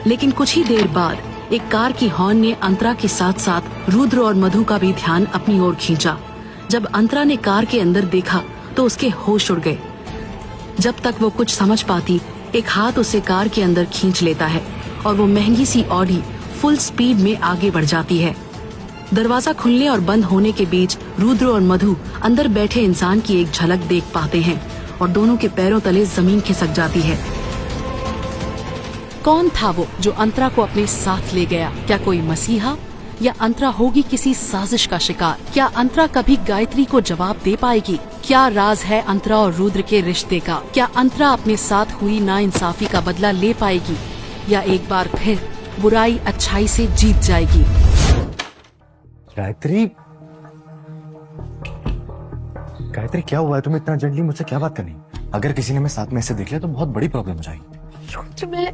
लेकिन कुछ ही देर बाद एक कार की हॉर्न ने अंतरा के साथ साथ रुद्र और मधु का भी ध्यान अपनी ओर खींचा। जब अंतरा ने कार के अंदर देखा तो उसके होश उड़ गए। जब तक वो कुछ समझ पाती, एक हाथ उसे कार के अंदर खींच लेता है और वो महंगी सी ऑडी फुल स्पीड में आगे बढ़ जाती है। दरवाजा खुलने और बंद होने के बीच रुद्र और मधु अंदर बैठे इंसान की एक झलक देख पाते हैं और दोनों के पैरों तले जमीन खिसक जाती है। कौन था वो जो अंतरा को अपने साथ ले गया? क्या कोई मसीहा, या अंतरा होगी किसी साजिश का शिकार? क्या अंतरा कभी गायत्री को जवाब दे पाएगी? क्या राज है अंतरा और रुद्र के रिश्ते का? क्या अंतरा अपने साथ हुई नाइंसाफी का बदला ले पाएगी, या एक बार फिर बुराई अच्छाई से जीत जाएगी? गायत्री, गायत्री क्या हुआ है? तुम इतना जल्दी मुझसे क्या बात करनी? अगर किसी ने मैं साथ में ऐसे देख लिया तो बहुत बड़ी प्रॉब्लम हो जाएगी। मैं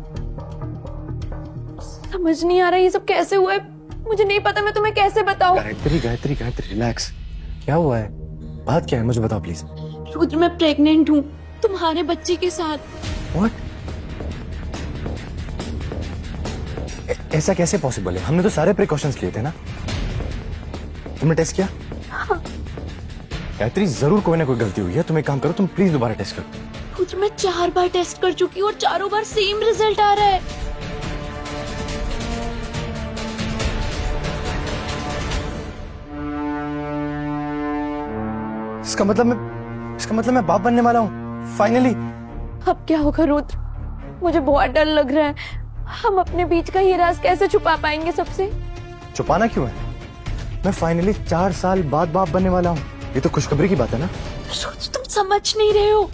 समझ नहीं आ रहा ये सब कैसे हुआ है। मुझे नहीं पता, मैं तुम्हें कैसे बताऊं। गायत्री गायत्री गायत्री रिलैक्स। क्या हुआ है? बात क्या है? मुझे बताओ प्लीज। रुद्र, मैं प्रेग्नेंट हूँ तुम्हारे बच्चे के साथ। What? ऐसा कैसे पॉसिबल है? हमने तो सारे प्रिकॉशंस लिए थे ना। तुमने टेस्ट किया? हाँ। गायत्री जरूर कोई ना कोई गलती हुई है। तुम एक काम करो, तुम प्लीज दोबारा टेस्ट करो। रुद्र, मैं 4 बार टेस्ट कर चुकी हूँ और चारों बार सेम रिजल्ट आ रहा है। इसका मतलब मैं बाप बनने वाला हूँ फाइनली। अब क्या होगा रुद्र? मुझे बहुत डर लग रहा है। हम अपने बीच का ये राज कैसे छुपा पाएंगे सबसे? छुपाना क्यों है? मैं फाइनली 4 साल बाद बाप बनने वाला हूँ। ये तो खुशखबरी की बात है ना। रुद्र, तुम समझ नहीं रहे हो।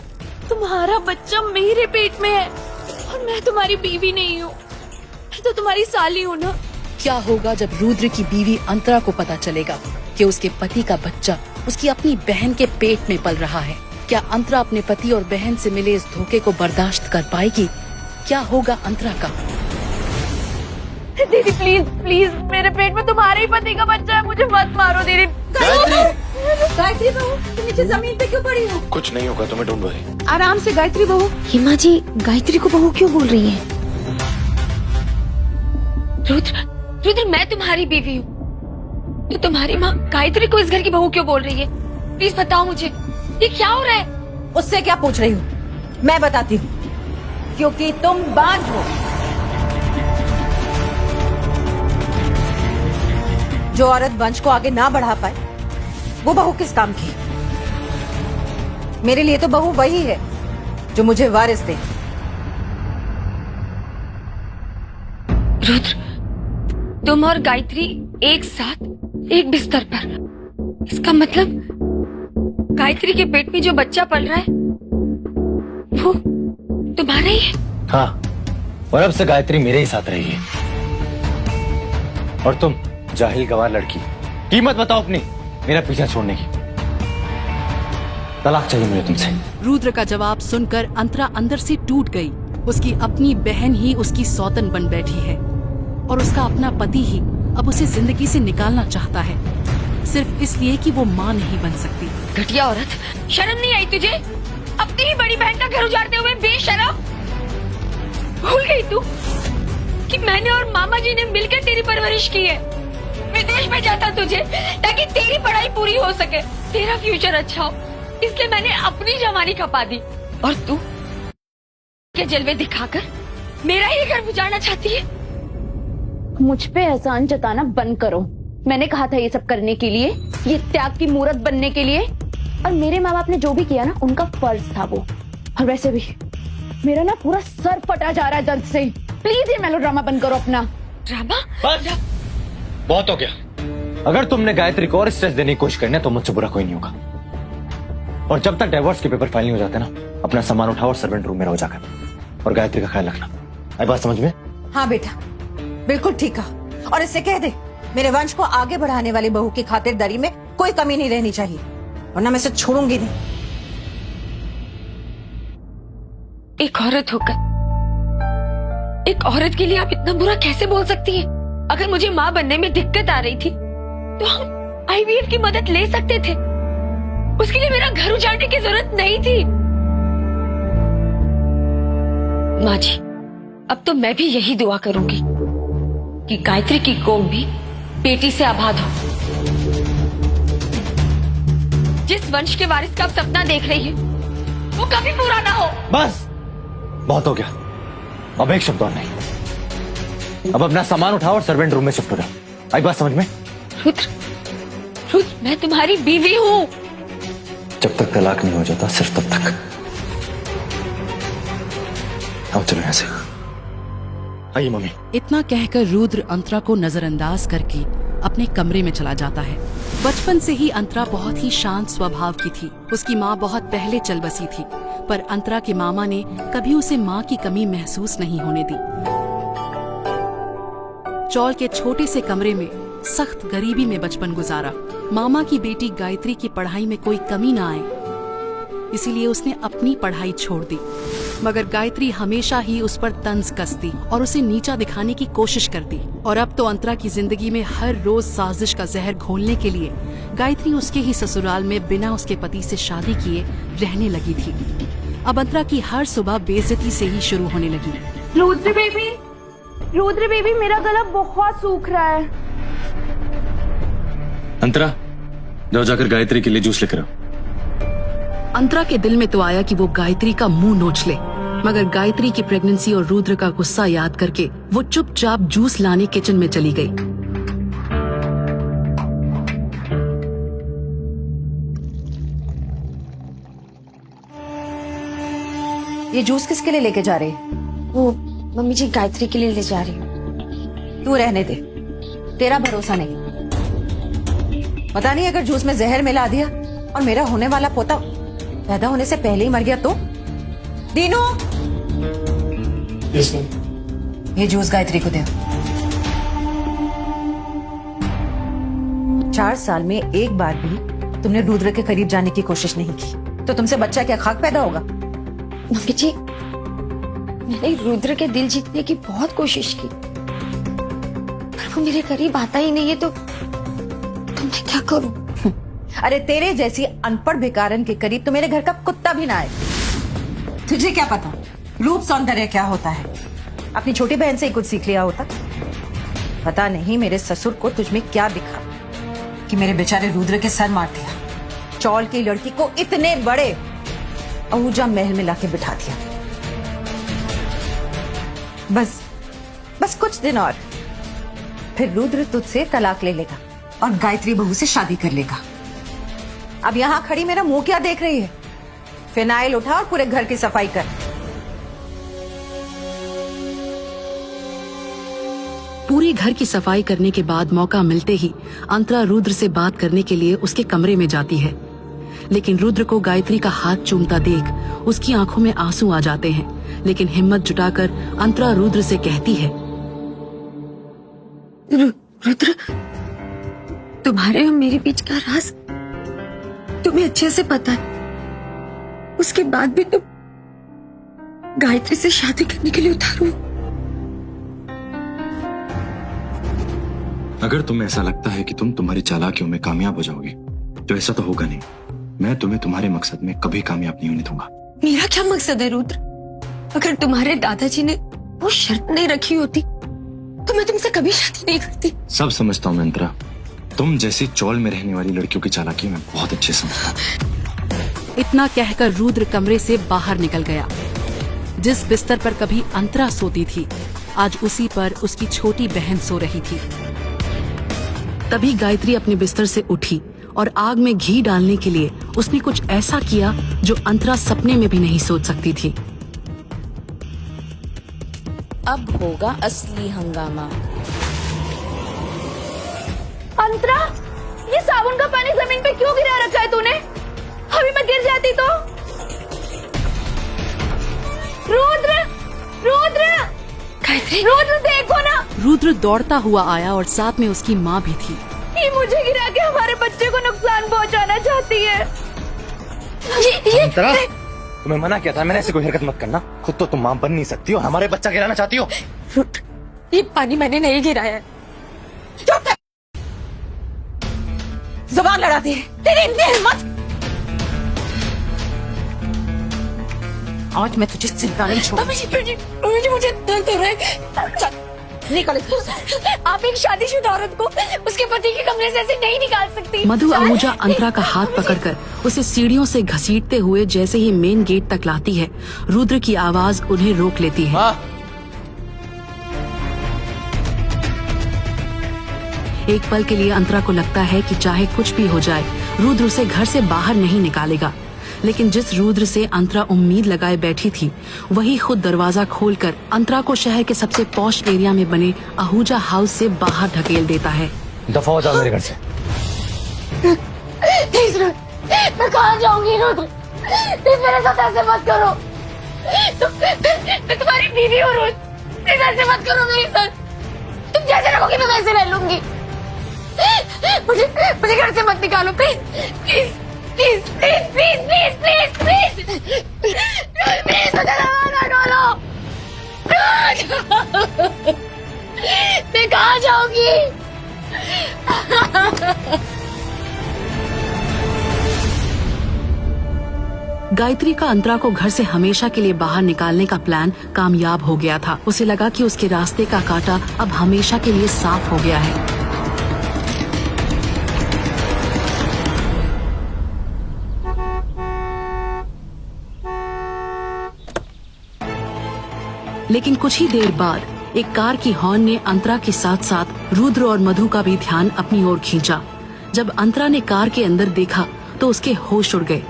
तुम्हारा बच्चा मेरे पेट में है और मैं तुम्हारी बीवी नहीं हूँ, मैं तो तुम्हारी साली हूँ ना। क्या होगा जब रुद्र की बीवी अंतरा को पता चलेगा कि उसके पति का बच्चा उसकी अपनी बहन के पेट में पल रहा है? क्या अंतरा अपने पति और बहन से मिले इस धोखे को बर्दाश्त कर पाएगी? क्या होगा अंतरा का? दीदी प्लीज प्लीज, मेरे पेट में तुम्हारे ही पति का बच्चा है, मुझे मत मारो दीदी। गायत्री बहू, तुम नीचे जमीन पे क्यों पड़ी हो? कुछ नहीं होगा, तुम्हें डोंट वरी। आराम से गायत्री बहू। हिमा जी, गायत्री को बहू क्यों बोल रही है? रुद्र, मैं तुम्हारी बीवी हूँ तो तुम्हारी माँ गायत्री को इस घर की बहू क्यों बोल रही है? प्लीज बताओ मुझे, ये क्या हो रहा है? उससे क्या पूछ रही हूँ? मैं बताती हूँ, क्योंकि तुम बांझ हो। जो औरत वंश को आगे ना बढ़ा पाए वो बहू किस काम की? मेरे लिए तो बहू वही है जो मुझे वारिस दे। रुद्र, तुम और गायत्री एक साथ एक बिस्तर पर, इसका मतलब गायत्री के पेट में जो बच्चा पल रहा है वो तुम्हारा ही है? हाँ, और अब से गायत्री मेरे ही साथ रही है। और तुम जाहिल गवार लड़की, कीमत बताओ अपनी मेरा पीछा छोड़ने की। तलाक चाहिए मुझे तुमसे। रुद्र का जवाब सुनकर अंतरा अंदर से टूट गई। उसकी अपनी बहन ही उसकी सौतन बन बैठी है और उसका अपना पति ही अब उसे जिंदगी से निकालना चाहता है, सिर्फ इसलिए कि वो माँ नहीं बन सकती। घटिया औरत, शर्म नहीं आई तुझे? अपनी ही बड़ी बहन का घर उजाड़ते हुए बेशरम। भूल गई तू कि मैंने और मामा जी ने मिलकर तेरी परवरिश की है। विदेश में जाता तुझे ताकि तेरी पढ़ाई पूरी हो सके, तेरा फ्यूचर अच्छा हो, इसलिए मैंने अपनी जवानी खपा दी। और तू के जलवे दिखाकर मेरा ही घर उजाड़ना चाहती है? मुझ पे एहसान जताना बंद करो। मैंने कहा था ये सब करने के लिए, ये त्याग की मूरत बनने के लिए, और मेरे माँ बाप ने जो भी किया ना उनका फर्ज था वो। और वैसे भी मेरा ना पूरा सर फटा जा रहा है दर्द से। प्लीज ये मेलोड्रामा बंद करो अपना। ड्रामा? बस बहुत हो गया। अगर तुमने गायत्री को और स्ट्रेस देने की कोशिश करनी है तो मुझसे बुरा कोई नहीं होगा। और जब तक डिवोर्स के पेपर फाइल नहीं हो जाते ना, अपना सामान उठाओ और सर्वेंट रूम में रहो जाकर, और गायत्री का ख्याल रखना। आई बात समझ में? हाँ बेटा, बिल्कुल ठीक कहा। और इससे कह दे मेरे वंश को आगे बढ़ाने वाली बहू की खातिरदारी में कोई कमी नहीं रहनी चाहिए, वरना मैं इसे छोड़ूंगी नहीं। एक औरत होकर एक औरत के लिए आप इतना बुरा कैसे बोल सकती हैं? अगर मुझे माँ बनने में दिक्कत आ रही थी तो हम आईवीएफ की मदद ले सकते थे, उसके लिए मेरा घर उजाड़ने की जरूरत नहीं थी। माँ जी, अब तो मैं भी यही दुआ करूंगी कि गायत्री की कौम भी बेटी से आबाद हो। जिस वंश के वारिस का आप सपना देख रही है वो कभी पूरा ना हो। बस बहुत हो गया, अब एक शब्द और नहीं। अब अपना सामान उठाओ और सर्वेंट रूम में शिफ्ट हो जाओ। आई बात समझ में? रुद्र, रुद्र, मैं तुम्हारी बीवी हूँ। जब तक तलाक नहीं हो जाता सिर्फ तब तक। आओ चलो यहाँ से। आइए मम्मी। इतना कहकर रुद्र अंतरा को नजरअंदाज करके अपने कमरे में चला जाता है। बचपन से ही अंतरा बहुत ही शांत स्वभाव की थी। उसकी माँ बहुत पहले चल बसी थी, पर अंतरा के मामा ने कभी उसे माँ की कमी महसूस नहीं होने दी। चौल के छोटे से कमरे में सख्त गरीबी में बचपन गुजारा। मामा की बेटी गायत्री की पढ़ाई में कोई कमी ना आए, इसीलिए उसने अपनी पढ़ाई छोड़ दी। मगर गायत्री हमेशा ही उस पर तंज कसती और उसे नीचा दिखाने की कोशिश करती। और अब तो अंतरा की जिंदगी में हर रोज साजिश का जहर घोलने के लिए गायत्री उसके ही ससुराल में बिना उसके पति से शादी किए रहने लगी थी। अब अंतरा की हर सुबह बेइज्जती से ही शुरू होने लगी। रुद्र बेबी, मेरा गला बहुत सूख रहा है। अंतरा, जाओ जाकर गायत्री के लिए जूस लेकर आओ। अंतरा के दिल में तो आया कि वो गायत्री का मुंह नोच ले, मगर गायत्री की प्रेगनेंसी और रुद्र का गुस्सा याद करके वो चुपचाप जूस लाने किचन में चली गई। ये जूस किसके लिए लेके जा रही है? वो मम्मी जी गायत्री के लिए ले जा रही हूँ। तू रहने दे, तेरा भरोसा नहीं। पता नहीं अगर जूस में जहर मिला दिया और मेरा होने वाला पोता पैदा होने से पहले ही मर गया तो? दीनू, ये जूस गायत्री को दे। 4 साल में एक बार भी तुमने रुद्र के करीब जाने की कोशिश नहीं की, तो तुमसे बच्चा क्या खाक पैदा होगा? मम्मी जी, मैंने रुद्र के दिल जीतने की बहुत कोशिश की, पर वो मेरे करीब आता ही नहीं है, तो मैं क्या करूं? अरे तेरे जैसी अनपढ़ भिकारन के करीब तो मेरे घर का कुत्ता भी ना आए। तुझे क्या पता रूप सौंदर्य क्या होता है? अपनी छोटी बहन से ही कुछ सीख लिया होता। पता नहीं मेरे ससुर को तुझमें क्या दिखा कि मेरे बेचारे रुद्र के सर मार दिया। चौल की लड़की को इतने बड़े आहूजा महल में लाके बिठा दिया। बस कुछ दिन और, फिर रुद्र तुझसे तलाक ले लेगा और गायत्री बहू से शादी कर लेगा। अब यहाँ खड़ी मेरा मुंह क्या देख रही है? फिनाइल उठा और पूरे घर की सफाई कर। पूरी घर की सफाई करने के बाद मौका मिलते ही अंतरा रुद्र से बात करने के लिए उसके कमरे में जाती है, लेकिन रुद्र को गायत्री का हाथ चूमता देख उसकी आंखों में आंसू आ जाते हैं। लेकिन हिम्मत जुटाकर अंतरा रुद्र से कहती है, रुद्र, तुम्हारे और मेरे बीच का राज तुम्हें अच्छे से पता है, उसके बाद भी तुम गायत्री से शादी करने के लिए उतारू। अगर तुम्हें ऐसा लगता है कि तुम तुम्हारी चालाकियों में कामयाब हो जाओगे तो ऐसा तो होगा नहीं। मैं तुम्हें तुम्हारे मकसद में कभी कामयाब नहीं होने दूंगा। मेरा क्या मकसद है रुद्र? अगर तुम्हारे दादाजी ने वो शर्त नहीं रखी होती तो मैं तुमसे कभी शादी नहीं करती। सब समझता हूँ मैं अंतरा, तुम जैसी चौल में रहने वाली लड़कियों की चालाकी मैं बहुत अच्छे समझता हूँ। इतना कहकर रुद्र कमरे से बाहर निकल गया। जिस बिस्तर पर कभी अंतरा सोती थी, आज उसी पर उसकी छोटी बहन सो रही थी। तभी गायत्री अपने बिस्तर से उठी और आग में घी डालने के लिए उसने कुछ ऐसा किया जो अंतरा सपने में भी नहीं सोच सकती थी। अब होगा असली हंगामा। अंतरा, ये साबुन का पानी जमीन पे क्यों गिरा रखा है तूने? अभी मैं गिर जाती तो? रुद्र, रुद्र, गायत्री, रुद्र देखो ना, रुद्र दौड़ता हुआ आया और साथ में उसकी माँ भी थी। ये मुझे गिरा के हमारे बच्चे को नुकसान पहुंचाना चाहती है। अंतरा, तुम्हें मना किया था मैंने, ऐसी कोई हरकत मत करना। खुद तो तुम मां बन नहीं सकती हो, हमारे बच्चा गिराना चाहती हो। रुद्र, ये पानी मैंने नहीं गिराया है। जुबान लड़ाती है, तेरी इतनी हिम्मत! आज मैं तुझे जिंदा नहीं छोड़। मुझे दर्द हो रहा है। निकल। आप एक शादीशुदा औरत को उसके पति के कमरे से ऐसे नहीं निकाल सकती। मधु आहूजा अंतरा का हाथ पकड़कर उसे सीढ़ियों से घसीटते हुए जैसे ही मेन गेट तक लाती है, रुद्र की आवाज उन्हें रोक लेती है। एक पल के लिए अंतरा को लगता है कि चाहे कुछ भी हो जाए, रुद्र उसे घर से बाहर नहीं निकालेगा। लेकिन जिस रुद्र से अंतरा उम्मीद लगाए बैठी थी, वही खुद दरवाजा खोलकर अंतरा को शहर के सबसे पॉश एरिया में बने आहूजा हाउस से बाहर ढकेल देता है। दफा हो जाओ मेरे घर से। मैं कहाँ जाऊंगी रुद्र? प्लीज मेरे साथ ऐसे मत करो। मैं तुम्हारी बीवी हूँ रुद्र, प्लीज ऐसे मत करो मेरे साथ। तुम जैसे रखोगी मैं वैसे रह लूंगी। मुझे घर से मत निकालो please please please please please please please please please मुझे ना डोलो। मैं कहाँ जाऊंगी? गायत्री का अंतरा को घर से हमेशा के लिए बाहर निकालने का प्लान कामयाब हो गया था। उसे लगा कि उसके रास्ते का कांटा अब हमेशा के लिए साफ हो गया है। लेकिन कुछ ही देर बाद एक कार की हॉर्न ने अंतरा के साथ साथ रुद्र और मधु का भी ध्यान अपनी ओर खींचा। जब अंतरा ने कार के अंदर देखा तो उसके होश उड़ गए।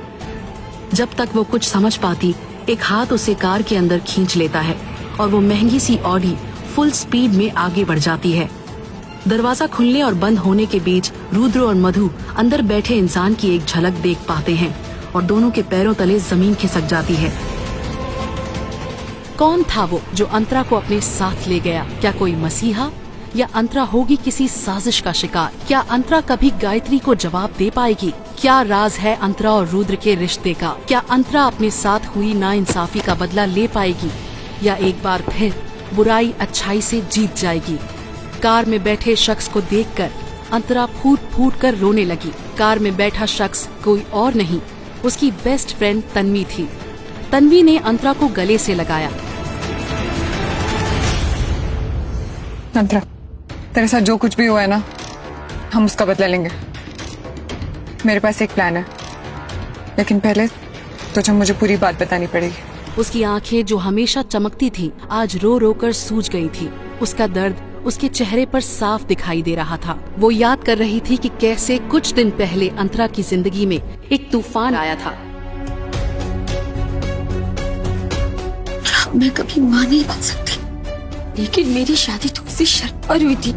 जब तक वो कुछ समझ पाती, एक हाथ उसे कार के अंदर खींच लेता है और वो महंगी सी ऑडी फुल स्पीड में आगे बढ़ जाती है। दरवाजा खुलने और बंद होने के बीच रुद्र और मधु अंदर बैठे इंसान की एक झलक देख पाते हैं और दोनों के पैरों तले जमीन खिसक जाती है। कौन था वो जो अंतरा को अपने साथ ले गया? क्या कोई मसीहा, या अंतरा होगी किसी साजिश का शिकार? क्या अंतरा कभी गायत्री को जवाब दे पाएगी? क्या राज है अंतरा और रुद्र के रिश्ते का? क्या अंतरा अपने साथ हुई नाइंसाफी का बदला ले पाएगी, या एक बार फिर बुराई अच्छाई से जीत जाएगी? कार में बैठे शख्स को देखकर अंतरा फूट फूट कर रोने लगी। कार में बैठा शख्स कोई और नहीं, उसकी बेस्ट फ्रेंड तन्वी थी। तन्वी ने अंतरा को गले से लगाया। अंतरा, तेरे साथ जो कुछ भी हुआ है ना, हम उसका बदला लेंगे। मेरे पास एक प्लान है, लेकिन पहले तुझे मुझे पूरी बात बतानी पड़ेगी। उसकी आंखें जो हमेशा चमकती थी, आज रो रो कर सूज गई थी। उसका दर्द उसके चेहरे पर साफ दिखाई दे रहा था। वो याद कर रही थी कि कैसे कुछ दिन पहले अंतरा की जिंदगी में एक तूफान आया था। मैं कभी माँ नहीं बन सकती, लेकिन मेरी शादी तो उसी शर्त पर हुई थी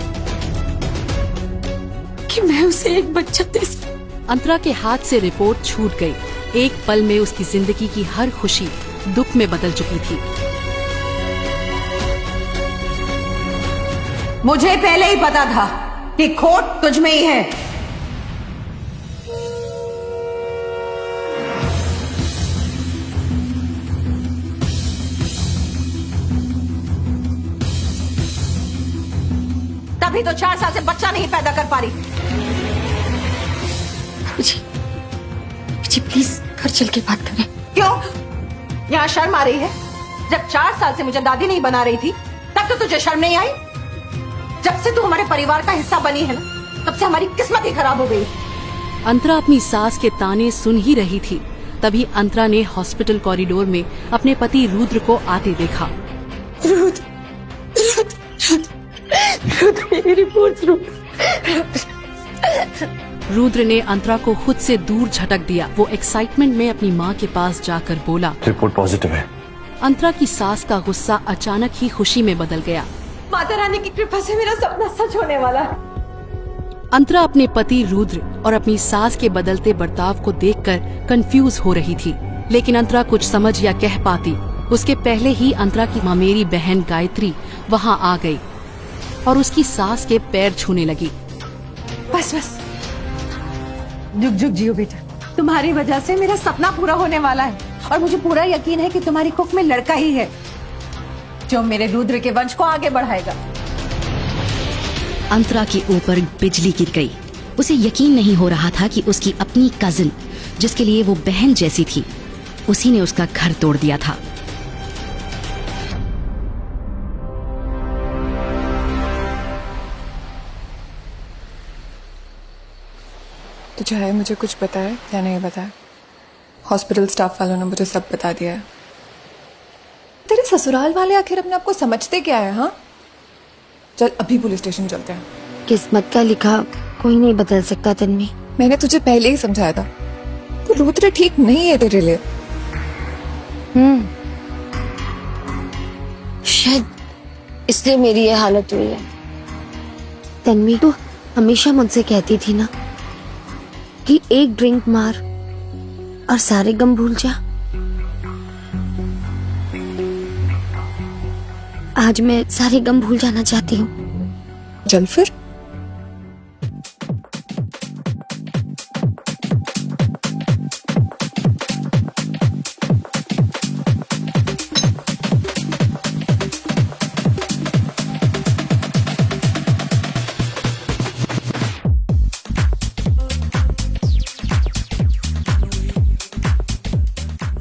कि मैं उसे एक बच्चा दे सकूं। अंतरा के हाथ से रिपोर्ट छूट गई। एक पल में उसकी जिंदगी की हर खुशी दुख में बदल चुकी थी। मुझे पहले ही पता था कि खोट तुझ में ही है। तभी तो 4 साल से बच्चा नहीं पैदा कर पा रही। मुझे प्लीज घर चल के बात करें। क्यों? यहाँ शर्म आ रही है? जब 4 साल से मुझे दादी नहीं बना रही थी, तब तो तुझे शर्म नहीं आई? जब से तू हमारे परिवार का हिस्सा बनी है ना, तब से हमारी किस्मत ही खराब हो गई। अंतरा अपनी सास के ताने सुन ही रही थी, तभी अंतरा ने हॉस्पिटल कॉरिडोर में अपने पति रुद्र को आते देखा। मेरी रिपोर्ट रुद्र ने अंतरा को खुद से दूर झटक दिया। वो एक्साइटमेंट में अपनी माँ के पास जाकर बोला, रिपोर्ट पॉजिटिव है। अंतरा की सास का गुस्सा अचानक ही खुशी में बदल गया। माता रानी की कृपा से मेरा सपना सच होने वाला है। अंतरा अपने पति रुद्र और अपनी सास के बदलते बर्ताव को देखकर कंफ्यूज हो रही थी, लेकिन अंतरा कुछ समझ या कह पाती उसके पहले ही अंतरा की मामेरी बहन गायत्री वहाँ आ गई और उसकी सास के पैर छूने लगी। बस बस, जुग जुग जियो बेटा, तुम्हारी वजह से मेरा सपना पूरा होने वाला है और मुझे पूरा यकीन है कि तुम्हारी कुख में लड़का ही है जो मेरे रुद्र के वंश को आगे बढ़ाएगा। अंतरा के ऊपर बिजली गिर गई। उसे यकीन नहीं हो रहा था कि उसकी अपनी कजिन, जिसके लिए वो बहन जैसी थी, उसी ने उसका घर तोड़ दिया था। चाहे मुझे कुछ बताए या नहीं बताए, हॉस्पिटल स्टाफ वालों ने मुझे सब बता दिया है। तेरे ससुराल वाले आखिर अपने आप को समझते क्या है? हाँ, चल अभी पुलिस स्टेशन चलते हैं। किस्मत का लिखा कोई नहीं बदल सकता तन्वी। मैंने तुझे पहले ही समझाया था, तो रुद्र ठीक नहीं है तेरे लिए। शायद इसलिए मेरी ये हालत हुई है। तन्वी, तू हमेशा मुझसे कहती थी ना कि एक ड्रिंक मार और सारे गम भूल जा। आज मैं सारे गम भूल जाना चाहती हूँ। चल फिर।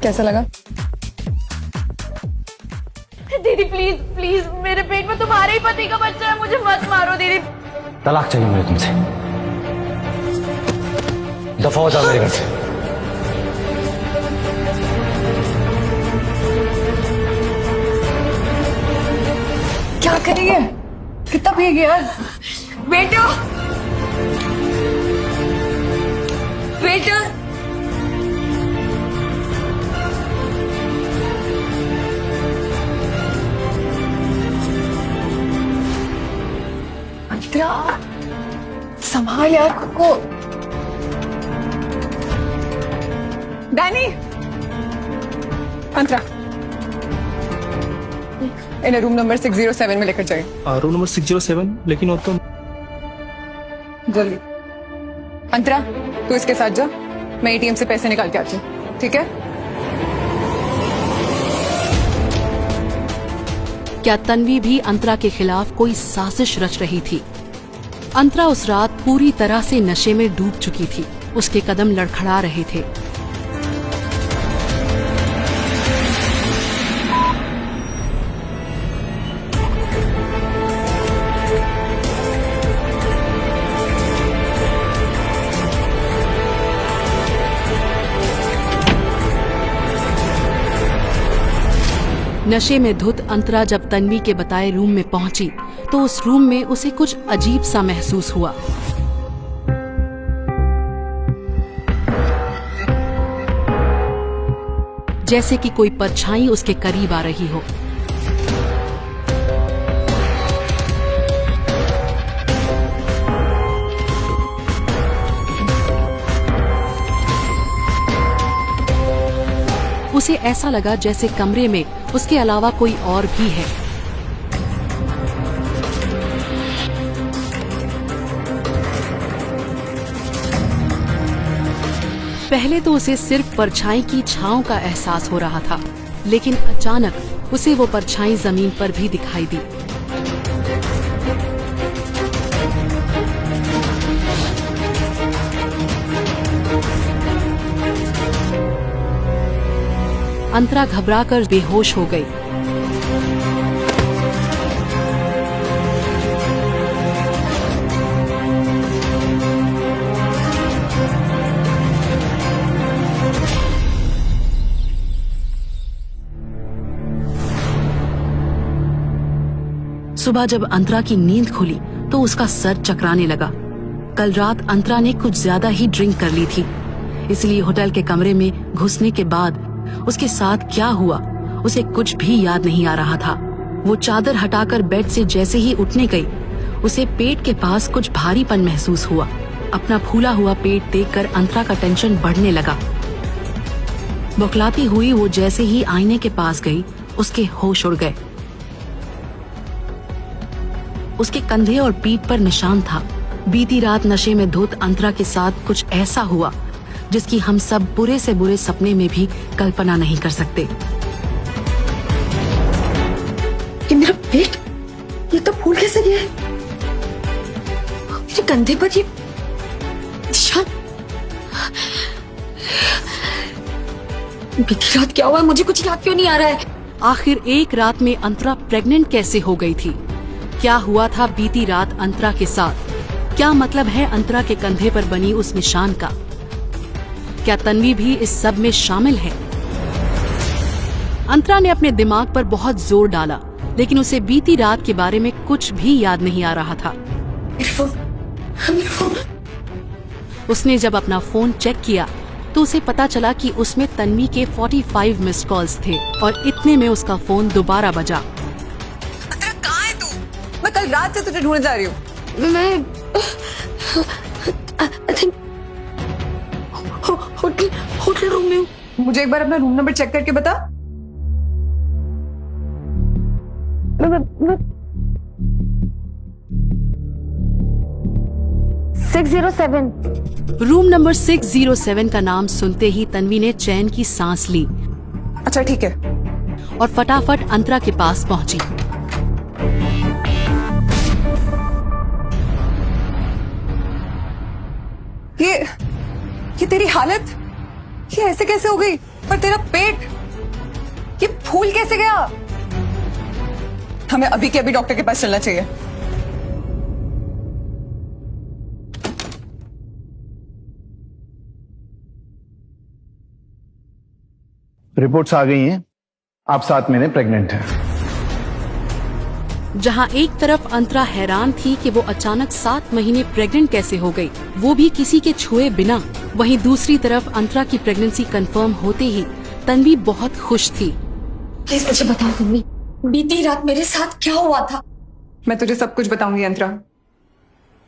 कैसा लगा? दीदी प्लीज प्लीज, मेरे पेट में तुम्हारे ही पति का बच्चा है, मुझे मत मारो दीदी। तलाक चाहिए मुझे तुमसे। दफा हो जाओ मेरे घर से। क्या करेंगे? कितना पिएगी यार? बेटो बेटो, संभाल यार खुद को। डैनी, अंतरा इन्हें रूम नंबर 607 में लेकर जाइए। रूम नंबर 607, लेकिन वो तो जल्दी। अंतरा, तू इसके साथ जा, मैं एटीएम से पैसे निकाल के आती हूँ, ठीक है? क्या तन्वी भी अंतरा के खिलाफ कोई साजिश रच रही थी? अंतरा उस रात पूरी तरह से नशे में डूब चुकी थी। उसके कदम लड़खड़ा रहे थे। नशे में धुत अंतरा जब तन्वी के बताए रूम में पहुंची तो उस रूम में उसे कुछ अजीब सा महसूस हुआ। जैसे कि कोई परछाई उसके करीब आ रही हो। उसे ऐसा लगा जैसे कमरे में उसके अलावा कोई और भी है। पहले तो उसे सिर्फ परछाई की छांव का एहसास हो रहा था, लेकिन अचानक उसे वो परछाई जमीन पर भी दिखाई दी। अंतरा घबराकर बेहोश हो गई। सुबह जब अंतरा की नींद खुली तो उसका सर चकराने लगा। कल रात अंतरा ने कुछ ज्यादा ही ड्रिंक कर ली थी, इसलिए होटल के कमरे में घुसने के बाद उसके साथ क्या हुआ उसे कुछ भी याद नहीं आ रहा था। वो चादर हटाकर बेड से जैसे ही उठने गई, उसे पेट के पास कुछ भारीपन महसूस हुआ। अपना फूला हुआ पेट देखकर अंतरा का टेंशन बढ़ने लगा। बौखलाती हुई वो जैसे ही आईने के पास गई, उसके होश उड़ गए। उसके कंधे और पीठ पर निशान था। बीती रात नशे में धुत अंतरा के साथ कुछ ऐसा हुआ जिसकी हम सब बुरे से बुरे सपने में भी कल्पना नहीं कर सकते। कि मेरा पेट ये तो फूल कैसे गया है? मेरे कंधे पर ये निशान। बीती रात क्या हुआ, मुझे कुछ याद क्यों नहीं आ रहा है? आखिर एक रात में अंतरा प्रेग्नेंट कैसे हो गई थी? क्या हुआ था बीती रात अंतरा के साथ? क्या मतलब है अंतरा के कंधे पर बनी उस निशान का? क्या तन्वी भी इस सब में शामिल है? अंतरा ने अपने दिमाग पर बहुत जोर डाला, लेकिन उसे बीती रात के बारे में कुछ भी याद नहीं आ रहा था। उसने जब अपना फोन चेक किया तो उसे पता चला कि उसमें तन्वी के 45 मिस्ड कॉल्स थे और इतने में उसका फोन दोबारा बजा। अंतरा कहाँ है तू? मैं कल रात से तुझे ढूंढ जा रही हूँ। मैं होटल रूम में हूँ। मुझे एक बार अपना रूम नंबर चेक करके बता। 607। रूम नंबर 607 का नाम सुनते ही तन्वी ने चैन की सांस ली अच्छा ठीक है। और फटाफट अंतरा के पास पहुंची। ये तेरी हालत, ये ऐसे कैसे हो गई? और तेरा पेट, ये फूल कैसे गया? हमें अभी के अभी डॉक्टर के पास चलना चाहिए। रिपोर्ट्स आ गई हैं, आप 7 महीने प्रेग्नेंट हैं। जहां एक तरफ अंतरा हैरान थी कि वो अचानक 7 महीने प्रेग्नेंट कैसे हो गई, वो भी किसी के छुए बिना, वहीं दूसरी तरफ अंतरा की प्रेगनेंसी कंफर्म होते ही तन्वी बहुत खुश थी। प्लीज मुझे बता तन्वी, बीती रात मेरे साथ क्या हुआ था? मैं तुझे सब कुछ बताऊंगी अंतरा,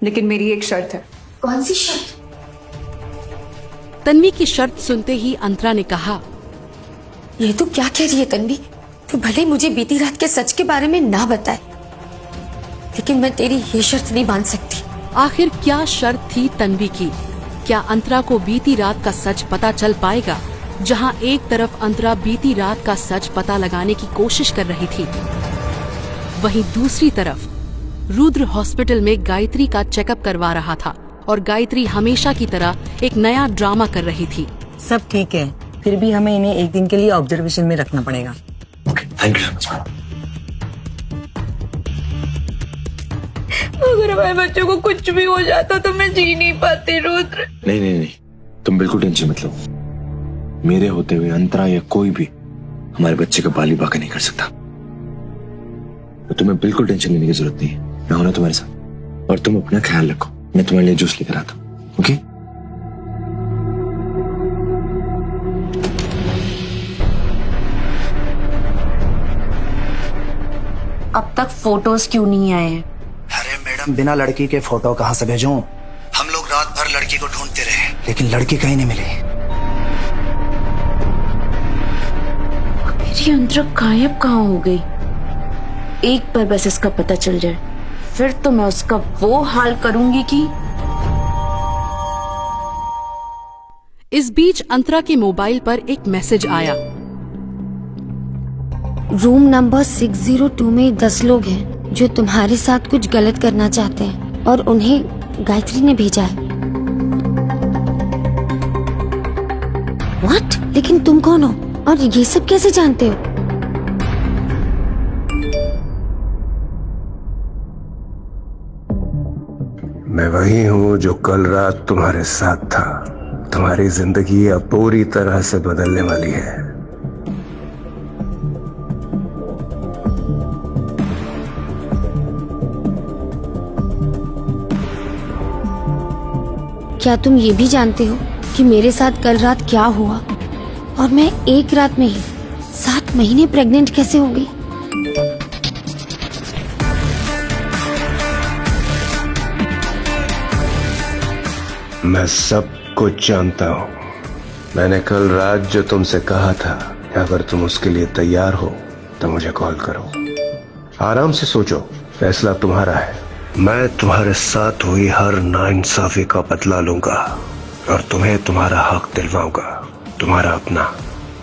लेकिन मेरी एक शर्त है। कौन सी शर्त? तन्वी की शर्त सुनते ही अंतरा ने कहा, ये तू क्या कह रही है तन्वी? तू भले मुझे बीती रात के सच के बारे में ना बताए, लेकिन मैं तेरी ये शर्त नहीं मान सकती। आखिर क्या शर्त थी तन्वी की? क्या अंतरा को बीती रात का सच पता चल पाएगा? जहां एक तरफ अंतरा बीती रात का सच पता लगाने की कोशिश कर रही थी, वहीं दूसरी तरफ रुद्र हॉस्पिटल में गायत्री का चेकअप करवा रहा था और गायत्री हमेशा की तरह एक नया ड्रामा कर रही थी। सब ठीक है, फिर भी हमें इन्हें एक दिन के लिए ऑब्जर्वेशन में रखना पड़ेगा। Okay, thank you so much. अगर हमारे बच्चों को कुछ भी हो जाता तो मैं जी नहीं पाती रुद्र। नहीं, तुम बिल्कुल टेंशन मत लो। मेरे होते हुए अंतरा या कोई भी हमारे बच्चे का बाली बाका नहीं कर सकता, तो तुम्हें बिल्कुल टेंशन लेने की जरूरत नहीं है। मैं हूं ना तुम्हारे साथ, और तुम अपना ख्याल रखो। मैं तुम्हारे लिए जूस लेकर आता हूं, ओके? अब तक फोटोज क्यों नहीं आए हैं? अरे मैडम, बिना लड़की के फोटो कहां से भेजूं? हम लोग रात भर लड़की को ढूंढते रहे, लेकिन लड़की कहीं नहीं मिली। मेरी अंतरा गायब कहाँ हो गई? एक बार बस इसका पता चल जाए, फिर तो मैं उसका वो हाल करूंगी कि। इस बीच अंतरा के मोबाइल पर एक मैसेज आया। रूम नंबर 602 में 10 लोग हैं जो तुम्हारे साथ कुछ गलत करना चाहते हैं और उन्हें गायत्री ने भेजा है। व्हाट? लेकिन तुम कौन हो और ये सब कैसे जानते हो? मैं वही हूँ जो कल रात तुम्हारे साथ था। तुम्हारी जिंदगी अब पूरी तरह से बदलने वाली है। क्या तुम ये भी जानते हो कि मेरे साथ कल रात क्या हुआ और मैं एक रात में ही 7 महीने प्रेग्नेंट कैसे हो गई? मैं सब कुछ जानता हूँ। मैंने कल रात जो तुमसे कहा था, अगर तुम उसके लिए तैयार हो तो मुझे कॉल करो। आराम से सोचो, फैसला तुम्हारा है। मैं तुम्हारे साथ हुई हर नाइंसाफी का बदला लूंगा और तुम्हें तुम्हारा हक दिलवाऊंगा। तुम्हारा अपना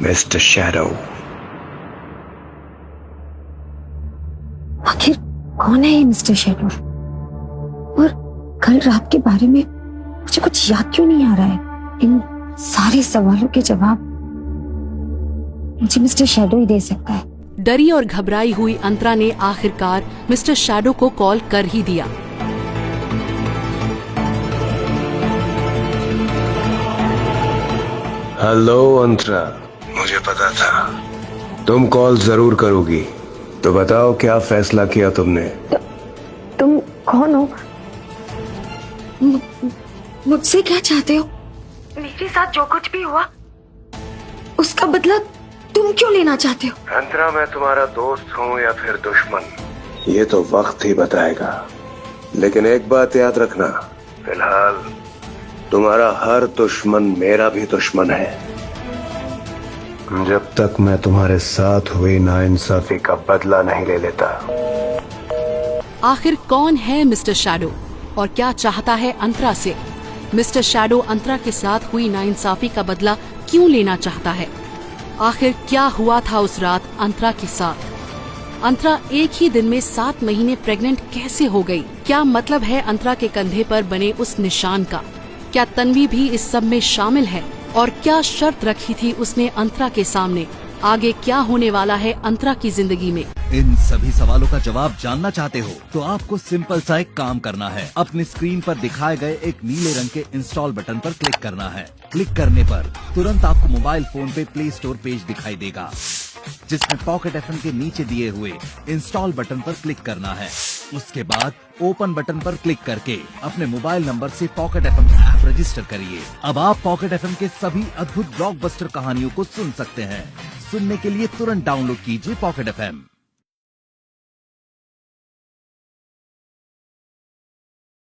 मिस्टर शैडो। आखिर कौन है ये मिस्टर शैडो? और कल रात के बारे में मुझे कुछ याद क्यों नहीं आ रहा है? इन सारे सवालों के जवाब मुझे मिस्टर शैडो ही दे सकता है। डरी और घबराई हुई अंतरा ने आखिरकार मिस्टर शैडो को कॉल कर ही दिया। हेलो अंतरा, मुझे पता था तुम कॉल जरूर करोगी, तो बताओ क्या फैसला किया तुमने? तुम कौन हो? मुझसे क्या चाहते हो? मेरे साथ जो कुछ भी हुआ उसका बदला तुम क्यों लेना चाहते हो? अंतरा, मैं तुम्हारा दोस्त हूँ या फिर दुश्मन, ये तो वक्त ही बताएगा। लेकिन एक बात याद रखना, फिलहाल तुम्हारा हर दुश्मन मेरा भी दुश्मन है। जब तक मैं तुम्हारे साथ हुई नाइंसाफी का बदला नहीं ले लेता। आखिर कौन है मिस्टर शैडो और क्या चाहता है अंतरा से? मिस्टर शैडो अंतरा के साथ हुई नाइंसाफी का बदला क्यों लेना चाहता है? आखिर क्या हुआ था उस रात अंतरा के साथ? अंतरा एक ही दिन में 7 महीने प्रेग्नेंट कैसे हो गई? क्या मतलब है अंतरा के कंधे पर बने उस निशान का? क्या तन्वी भी इस सब में शामिल है? और क्या शर्त रखी थी उसने अंतरा के सामने? आगे क्या होने वाला है अंतरा की जिंदगी में? इन सभी सवालों का जवाब जानना चाहते हो तो आपको सिंपल सा एक काम करना है। अपनी स्क्रीन पर दिखाए गए एक नीले रंग के इंस्टॉल बटन पर क्लिक करना है। क्लिक करने पर तुरंत आपको मोबाइल फोन पे प्ले स्टोर पेज दिखाई देगा, जिसमें पॉकेट एफएम के नीचे दिए हुए इंस्टॉल बटन पर क्लिक करना है। उसके बाद ओपन बटन पर क्लिक करके अपने मोबाइल नंबर से पॉकेट एफएम ऐप रजिस्टर करिए। अब आप पॉकेट एफएम के सभी अद्भुत ब्लॉकबस्टर कहानियों को सुन सकते हैं। सुनने के लिए तुरंत डाउनलोड कीजिए पॉकेट एफएम।